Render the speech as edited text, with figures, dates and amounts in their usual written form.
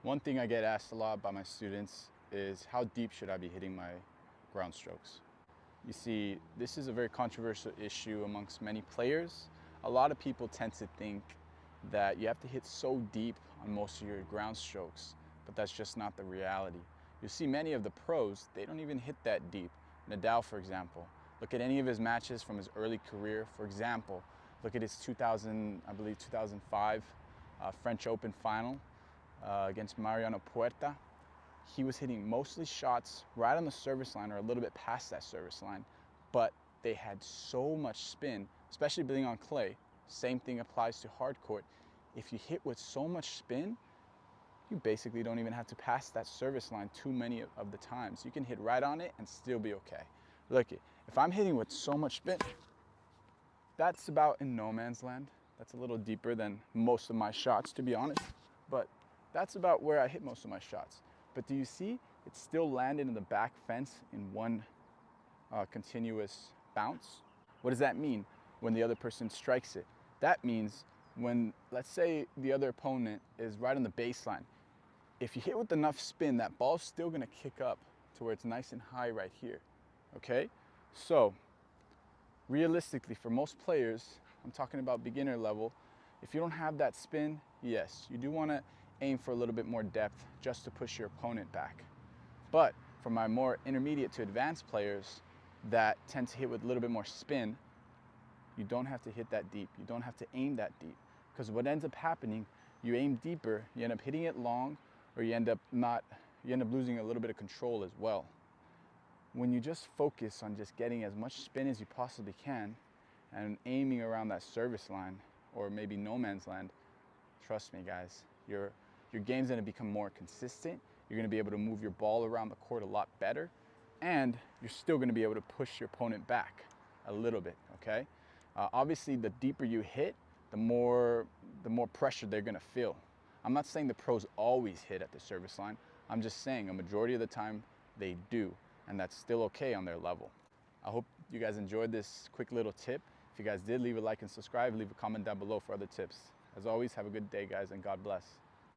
One thing I get asked a lot by my students is how deep should I be hitting my ground strokes? You see, this is a very controversial issue amongst many players. A lot of people tend to think that you have to hit so deep on most of your ground strokes, but that's just not the reality. You see many of the pros, they don't even hit that deep. Nadal, for example, look at any of his matches from his early career. For example, look at his 2005 French Open final against Mariano Puerta. He was hitting mostly shots right on the service line or a little bit past that service line, but they had so much spin, especially being on clay. Same thing applies to hard court. If you hit with so much spin, you basically don't even have to pass that service line too many of the times. You can hit right on it and still be okay. Look, if I'm hitting with so much spin, that's about in no man's land. That's a little deeper than most of my shots, to be honest, but that's about where I hit most of my shots. But do you see, it still landed in the back fence in one continuous bounce? What does that mean when the other person strikes it? That means when, let's say the other opponent is right on the baseline, if you hit with enough spin, that ball's still gonna kick up to where it's nice and high right here, okay? So, realistically, for most players, I'm talking about beginner level, if you don't have that spin, yes, you do wanna aim for a little bit more depth just to push your opponent back. But for my more intermediate to advanced players that tend to hit with a little bit more spin, you don't have to hit that deep. You don't have to aim that deep. Because what ends up happening, you aim deeper, you end up hitting it long, or you end up losing a little bit of control as well. When you just focus on just getting as much spin as you possibly can and aiming around that service line or maybe no man's land, trust me guys, your game's gonna become more consistent. You're gonna be able to move your ball around the court a lot better, and you're still gonna be able to push your opponent back a little bit, okay? Obviously, the deeper you hit, the more pressure they're gonna feel. I'm not saying the pros always hit at the service line. I'm just saying a majority of the time they do, and that's still okay on their level. I hope you guys enjoyed this quick little tip. If you guys did, leave a like and subscribe. Leave a comment down below for other tips. As always, have a good day, guys, and God bless.